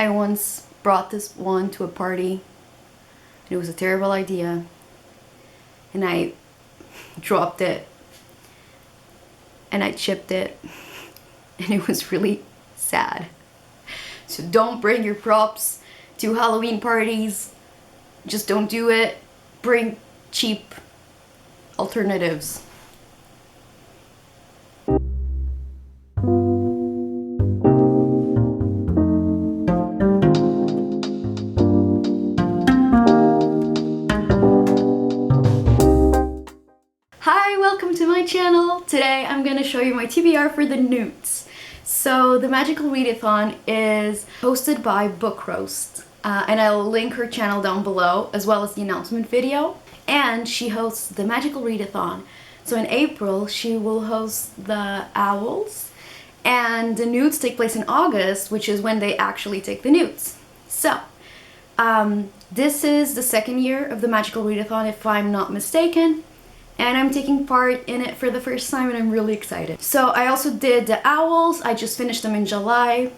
I once brought this one to a party. It was a terrible idea. And I dropped it. And I chipped it. And it was really sad. So don't bring your props to Halloween parties. Just don't do it. Bring cheap alternatives. Hi, welcome to my channel. Today I'm going to show you my TBR for the N.E.W.T.s. So the Magical Readathon is hosted by Book Roast, and I'll link her channel down below as well as the announcement video. And she hosts the Magical Readathon. So in April she will host the Owls, and the N.E.W.T.s take place in August, which is when they actually take the N.E.W.T.s. So this is the second year of the Magical Readathon, if I'm not mistaken. And I'm taking part in it for the first time and I'm really excited. So I also did the Owls. I just finished them in July.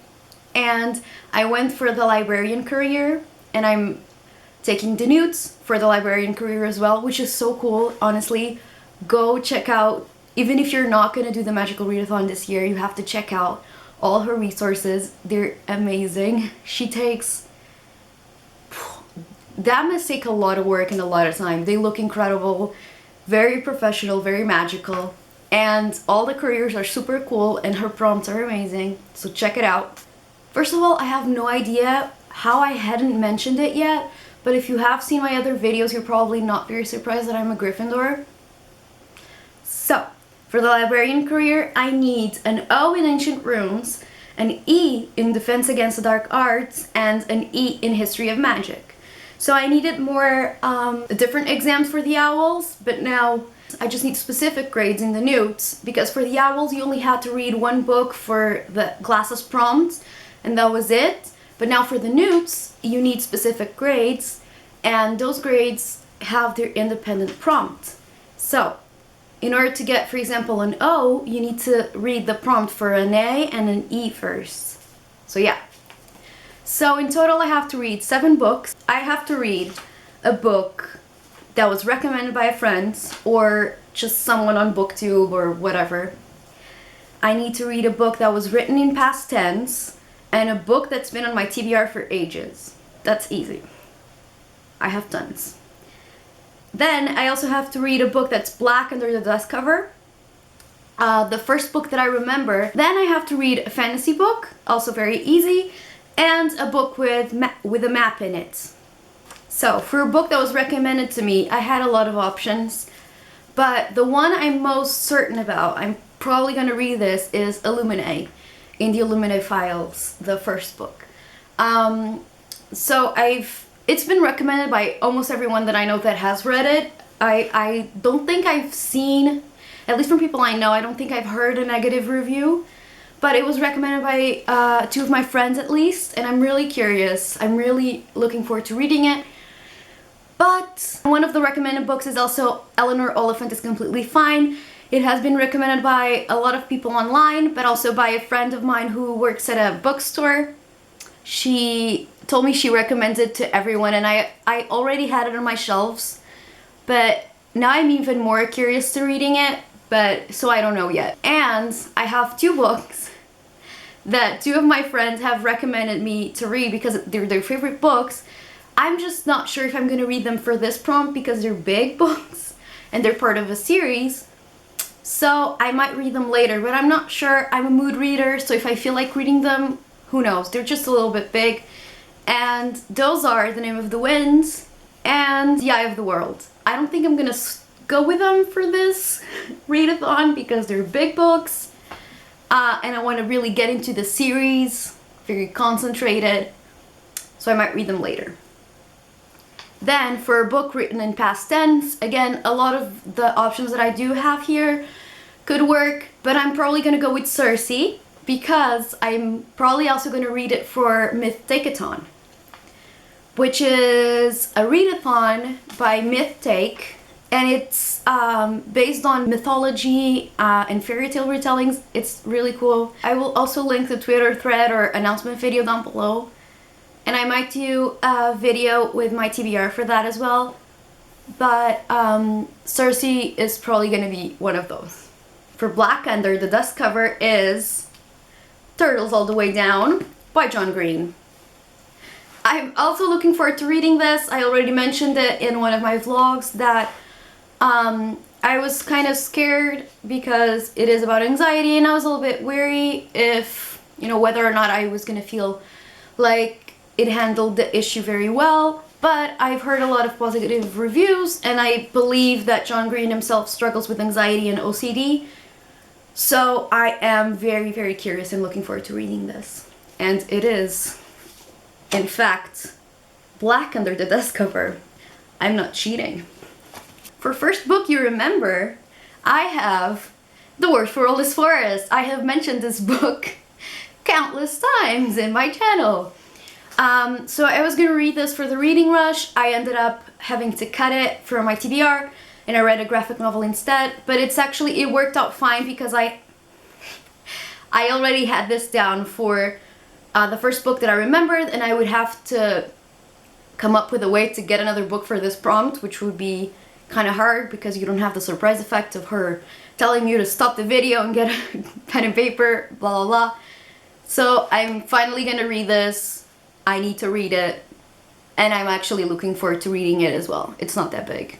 And I went for the Librarian career, and I'm taking the N.E.W.T.s for the Librarian career as well, which is so cool. Honestly, go check out, even if you're not going to do the Magical Readathon this year, you have to check out all her resources. They're amazing. That must take a lot of work and a lot of time. They look incredible. Very professional, very magical, and all the careers are super cool and her prompts are amazing, so check it out. First of all, I have no idea how I hadn't mentioned it yet, but if you have seen my other videos, you're probably not very surprised that I'm a Gryffindor. So, for the Librarian career, I need an O in Ancient Runes, an E in Defense Against the Dark Arts, and an E in History of Magic. So I needed more different exams for the Owls, but now I just need specific grades in the N.E.W.T.s, because for the Owls you only had to read one book for the classes prompts, and that was it. But now for the N.E.W.T.s you need specific grades, and those grades have their independent prompt. So in order to get, for example, an O, you need to read the prompt for an A and an E first. So yeah. So in total I have to read 7 books. I have to read a book that was recommended by a friend or just someone on BookTube or whatever. I need to read a book that was written in past tense and a book that's been on my TBR for ages. That's easy. I have tons. Then I also have to read a book that's black under the dust cover. The first book that I remember. Then I have to read a fantasy book, also very easy. And a book with a map in it. So for a book that was recommended to me, I had a lot of options, but the one I'm most certain about, I'm probably going to read this, is Illuminae, in the Illuminae Files, the first book. So it's been recommended by almost everyone that I know that has read it. I don't think I've seen, at least from people I know, I don't think I've heard a negative review. But it was recommended by 2 of my friends at least, and I'm really curious. I'm really looking forward to reading it. But one of the recommended books is also Eleanor Oliphant is Completely Fine. It has been recommended by a lot of people online, but also by a friend of mine who works at a bookstore. She told me she recommends it to everyone, and I already had it on my shelves. But now I'm even more curious to reading it, so I don't know yet. And I have 2 books that 2 of my friends have recommended me to read because they're their favorite books. I'm just not sure if I'm going to read them for this prompt because they're big books and they're part of a series. So I might read them later, but I'm not sure. I'm a mood reader, so if I feel like reading them, who knows? They're just a little bit big. And those are The Name of the Winds and The Eye of the World. I don't think I'm going to go with them for this readathon because they're big books. And I want to really get into the series, very concentrated, so I might read them later. Then for a book written in past tense, again, a lot of the options that I do have here could work, but I'm probably going to go with Circe because I'm probably also going to read it for Myth-Take-A-Thon, which is a readathon by Myth-Take, and it's based on mythology and fairy tale retellings. It's really cool. I will also link the Twitter thread or announcement video down below and I might do a video with my TBR for that as well. But sorcery is probably gonna be one of those. For Black Ender, the dust cover is Turtles All the Way Down by John Green. I'm also looking forward to reading this. I already mentioned it in one of my vlogs that I was kind of scared because it is about anxiety, and I was a little bit wary if, you know, whether or not I was gonna feel like it handled the issue very well. But I've heard a lot of positive reviews, and I believe that John Green himself struggles with anxiety and OCD. So I am very, very curious and looking forward to reading this. And it is, in fact, black under the dust cover. I'm not cheating. For first book you remember, I have The Worst World is Flores. I have mentioned this book countless times in my channel. So I was gonna read this for the reading rush. I ended up having to cut it for my TBR, and I read a graphic novel instead. But it worked out fine because I already had this down for the first book that I remembered, and I would have to come up with a way to get another book for this prompt, which would be kind of hard because you don't have the surprise effect of her telling you to stop the video and get a pen and paper, blah blah blah. So I'm finally gonna read this. I need to read it, and I'm actually looking forward to reading it as well. It's not that big.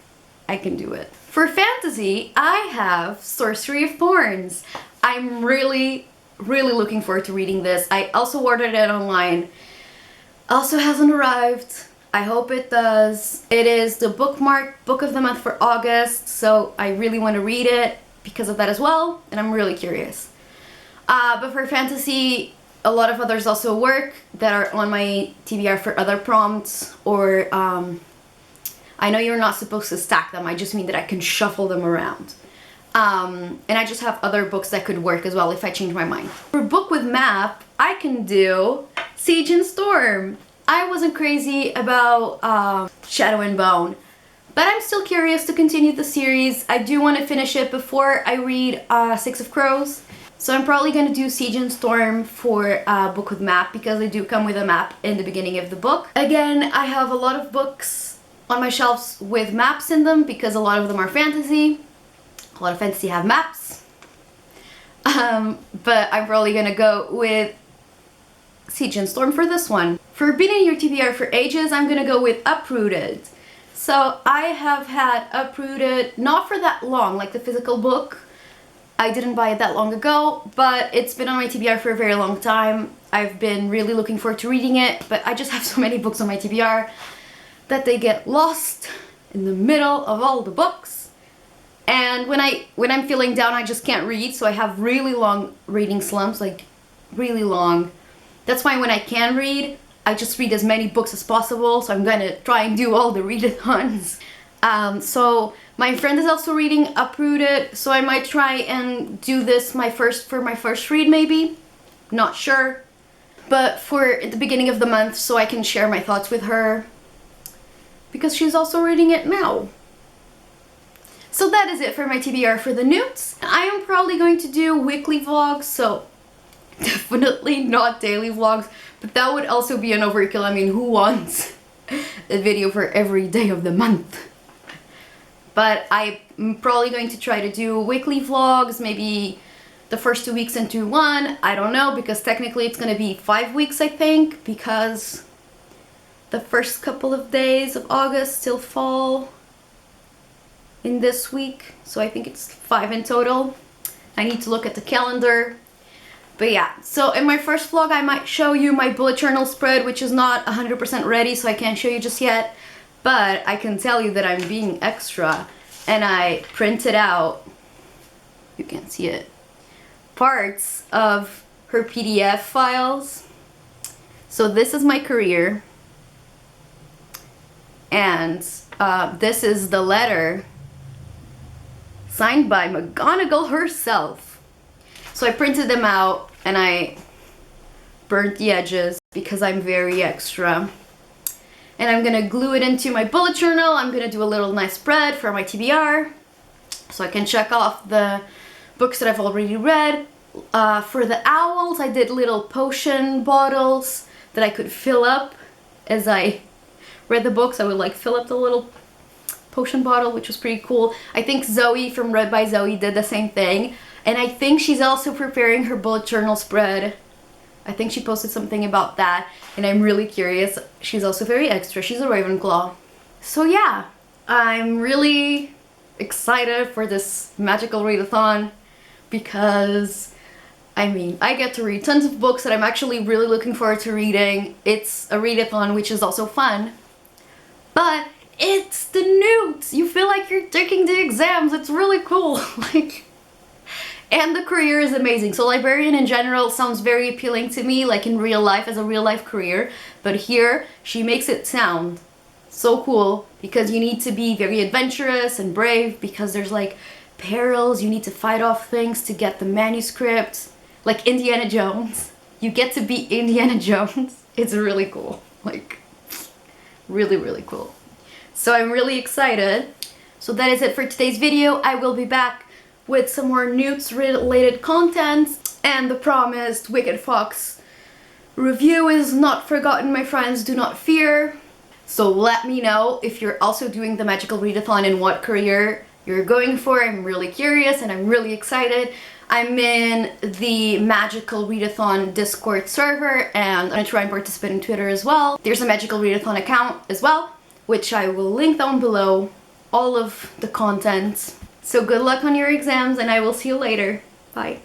I can do it. For fantasy, I have Sorcery of Thorns. I'm really, really looking forward to reading this. I also ordered it online. Also hasn't arrived. I hope it does. It is the bookmark book of the month for August, so I really want to read it because of that as well, and I'm really curious. But for fantasy, a lot of others also work that are on my TBR for other prompts, or I know you're not supposed to stack them, I just mean that I can shuffle them around. And I just have other books that could work as well if I change my mind. For book with map, I can do Siege and Storm. I wasn't crazy about Shadow and Bone, but I'm still curious to continue the series. I do want to finish it before I read Six of Crows. So I'm probably going to do Siege and Storm for book with map because they do come with a map in the beginning of the book. Again, I have a lot of books on my shelves with maps in them because a lot of them are fantasy. A lot of fantasy have maps. But I'm probably going to go with Siege and Storm for this one. For beating your TBR for ages, I'm going to go with Uprooted. So I have had Uprooted not for that long, like the physical book. I didn't buy it that long ago, but it's been on my TBR for a very long time. I've been really looking forward to reading it, but I just have so many books on my TBR that they get lost in the middle of all the books. And when I'm feeling down, I just can't read, so I have really long reading slumps, like really long. That's why when I can read, I just read as many books as possible, so I'm gonna try and do all the readathons. So my friend is also reading Uprooted, so I might try and do this for my first read maybe. Not sure. But for the beginning of the month, so I can share my thoughts with her. Because she's also reading it now. So that is it for my TBR for the N.E.W.T.s. I am probably going to do weekly vlogs, so definitely not daily vlogs. But that would also be an overkill. I mean, who wants a video for every day of the month? But I'm probably going to try to do weekly vlogs, maybe the first 2 weeks into one. I don't know, because technically it's going to be 5 weeks, I think, because the first couple of days of August still fall in this week. So I think it's 5 in total. I need to look at the calendar. But yeah, so in my first vlog I might show you my bullet journal spread, which is not 100% ready, so I can't show you just yet. But I can tell you that I'm being extra, and I printed out, you can't see it, parts of her PDF files. So this is my career, and this is the letter signed by McGonagall herself. So I printed them out and I burnt the edges because I'm very extra. And I'm gonna glue it into my bullet journal. I'm gonna do a little nice spread for my TBR so I can check off the books that I've already read. For the owls, I did little potion bottles that I could fill up as I read the books. I would like fill up the little potion bottle, which was pretty cool. I think Zoe from Read by Zoe did the same thing. And I think she's also preparing her bullet journal spread. I think she posted something about that, and I'm really curious. She's also very extra. She's a Ravenclaw. So yeah, I'm really excited for this magical readathon because, I mean, I get to read tons of books that I'm actually really looking forward to reading. It's a readathon, which is also fun. But it's the NEWTs! You feel like you're taking the exams. It's really cool. Like, and the career is amazing. So Librarian in general sounds very appealing to me, like in real life, as a real life career. But here, she makes it sound so cool because you need to be very adventurous and brave because there's like perils. You need to fight off things to get the manuscript. Like Indiana Jones. You get to be Indiana Jones. It's really cool. Like, really, really cool. So I'm really excited. So that is it for today's video. I will be back with some more NEWTs related content, and the promised Wicked Fox review is not forgotten, my friends, do not fear. So let me know if you're also doing the magical readathon and what career you're going for. I'm really curious and I'm really excited. I'm in the magical readathon Discord server, and I'm gonna try and participate in Twitter as well. There's a magical readathon account as well, which I will link down below, all of the content. So good luck on your exams, and I will see you later. Bye.